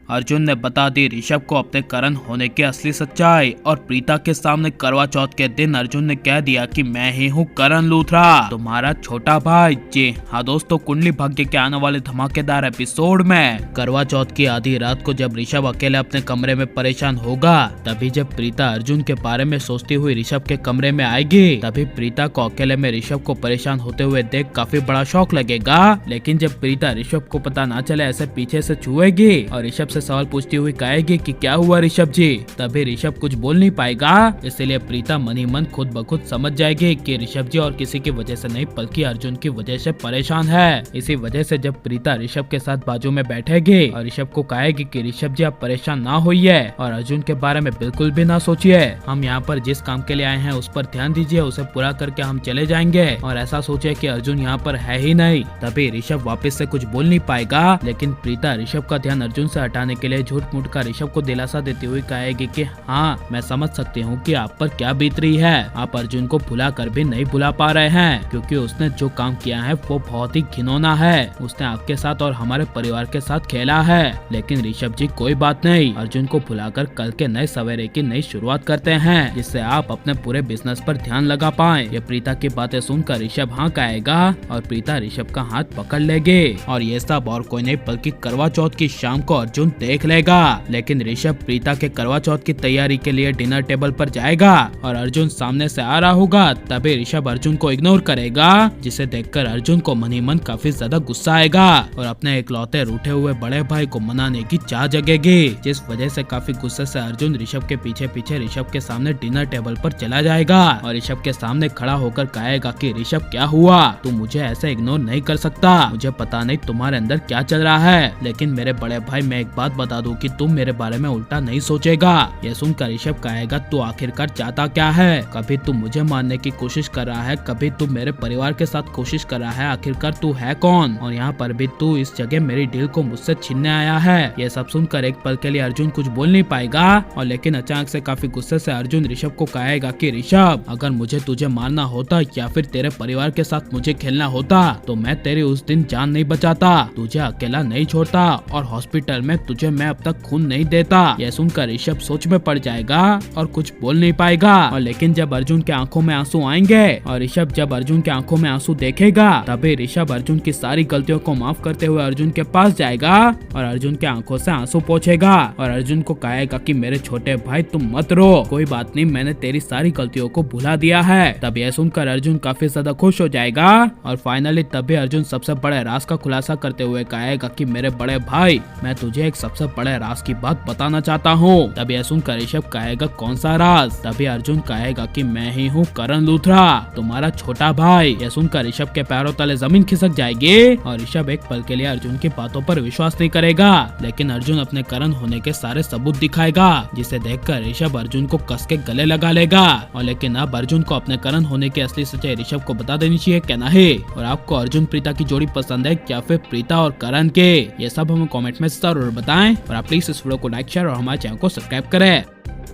अर्जुन ने बता दी ऋषभ को अपने करण होने की असली सच्चाई और प्रीता के सामने करवा चौथ के दिन अर्जुन ने कह दिया कि मैं ही हूँ करण लूथरा, तुम्हारा छोटा भाई। जी हाँ दोस्तों, कुंडली भाग्य के आने वाले धमाकेदार एपिसोड में करवा चौथ की आधी रात को जब ऋषभ अकेले अपने कमरे में परेशान होगा, तभी जब प्रीता अर्जुन के बारे में सोचती हुई ऋषभ के कमरे में आएगी, तभी प्रीता को अकेले में ऋषभ को परेशान होते हुए देख काफी बड़ा शौक लगेगा। लेकिन जब प्रीता ऋषभ को पता ना चले ऐसे पीछे से छुएगी और ऋषभ से सवाल पूछती हुई कहेगी कि क्या हुआ ऋषभ जी, तभी ऋषभ कुछ बोल नहीं पाएगा। इसलिए प्रीता मन ही मन खुद ब खुद समझ जाएगी कि ऋषभ जी और किसी की वजह से नहीं बल्कि अर्जुन की वजह से परेशान है। इसी वजह से जब प्रीता ऋषभ के साथ बाजू में बैठेगी और ऋषभ को कहेगी कि ऋषभ जी आप परेशान ना होइए और अर्जुन के बारे में बिल्कुल भी ना सोचिए, हम यहाँ पर जिस काम के लिए आए हैं उस पर ध्यान दीजिए, उसे पूरा करके हम चले जाएंगे और ऐसा सोचे कि अर्जुन यहाँ पर है ही नहीं। तभी ऋषभ वापस से कुछ बोल नहीं पाएगा। लेकिन प्रीता ऋषभ का ध्यान अर्जुन से हटाने के लिए झूठ मूठ का ऋषभ को दिलासा देती हुई कहेगी कि हाँ मैं समझ सकती हूँ कि आप पर क्या बीत रही है, आप अर्जुन को भुला कर भी नहीं भुला पा रहे हैं क्योंकि उसने जो काम किया है वो बहुत ही घिनौना है, उसने आपके साथ और हमारे परिवार के साथ खेला है। लेकिन ऋषभ जी कोई बात नहीं, अर्जुन को भुलाकर कल के नए सवेरे की नई शुरुआत करते हैं जिससे आप अपने पूरे बिजनेस पर ध्यान लगा पाएं। ये प्रीता की बातें सुनकर ऋषभ हाँ कहेगा और प्रीता ऋषभ का हाथ पकड़ लेगी और ये सब और कोई नहीं बल्कि करवा चौथ की शाम को अर्जुन देख लेगा। लेकिन ऋषभ प्रीता के करवा चौथ की तैयारी के लिए डिनर टेबल पर जाएगा और अर्जुन सामने से आ रहा होगा, तभी ऋषभ अर्जुन को इग्नोर करेगा जिसे देखकर अर्जुन को मन ही मन काफी ज्यादा गुस्सा आएगा और अपने इकलौते रूठे हुए बड़े भाई को मनाने की चाह जगेगी, जिस वजह से काफी गुस्से से अर्जुन ऋषभ के पीछे पीछे ऋषभ के सामने डिनर टेबल पर चला जाएगा और ऋषभ के सामने खड़ा होकर कहेगा कि ऋषभ क्या हुआ, तू मुझे ऐसे इग्नोर नहीं कर सकता, मुझे पता नहीं तुम्हारे अंदर क्या चल रहा है, लेकिन मेरे बड़े भाई मैं एक बात बता दूं कि तुम मेरे बारे में उल्टा नहीं सोचेगा। यह सुनकर ऋषभ कहेगा तू आखिरकार चाहता क्या है, कभी तू मुझे मारने की कोशिश कर रहा है, कभी तू मेरे परिवार के साथ कोशिश कर रहा है, आखिरकार तू है कौन और यहाँ पर भी तू इस जगह मेरी डील को मुझसे छीनने आया है। यह सब सुनकर एक पल के लिए अर्जुन कुछ बोल नहीं पाएगा और लेकिन अचानक से काफी गुस्से से अर्जुन ऋषभ को कहेगा कि ऋषभ अगर मुझे तुझे मारना होता या फिर तेरे परिवार के साथ मुझे खेलना होता तो मैं तेरी उस दिन जान नहीं बचाता, तुझे अकेला नहीं छोड़ता और हॉस्पिटल में तुझे मैं अब तक खून नहीं देता। यह सुनकर ऋषभ सोच में पड़ जाएगा और कुछ बोल नहीं पाएगा और लेकिन जब अर्जुन के आंखों में आंसू आएंगे और ऋषभ जब अर्जुन के आंखों में आंसू देखेगा तभी ऋषभ अर्जुन की सारी गलतियों को माफ करते हुए अर्जुन के पास जाएगा और अर्जुन के आंखों से आंसू पोंछेगा और अर्जुन को कहेगा कि मेरे छोटे भाई तुम मत रो, कोई बात नहीं, मैंने तेरी सारी गलतियों को भुला दिया है। तब यह सुनकर अर्जुन काफी ज्यादा खुश हो जाएगा और फाइनली तभी अर्जुन सबसे बड़े राज का खुलासा करते हुए कहेगा कि मेरे बड़े भाई मैं तुझे एक सबसे बड़े राज की बात बताना चाहता हूँ। तब यह सुनकर ऋषभ कहेगा कौन सा राज, तभी अर्जुन कहेगा कि मैं ही हूँ करण लूथरा, तुम्हारा छोटा भाई। यह सुनकर ऋषभ के पैरों तले जमीन खिसक जाएगी और ऋषभ एक पल के लिए अर्जुन की बातों पर विश्वास नहीं करेगा, लेकिन अर्जुन अपने करण होने के सारे सबूत दिखाएगा जिसे देखकर ऋषभ अर्जुन को कस के गले लगा लेगा और लेकिन अब अर्जुन को अपने करण होने की असली सच्चाई ऋषभ को बता देनी चाहिए क्या नहीं। और आपको अर्जुन प्रीता की जोड़ी पसंद है या फिर प्रीता और करण के, ये सब हमें कमेंट में जरूर बताएं और आप प्लीज इस वीडियो को लाइक शेयर और हमारे चैनल को सब्सक्राइब करें।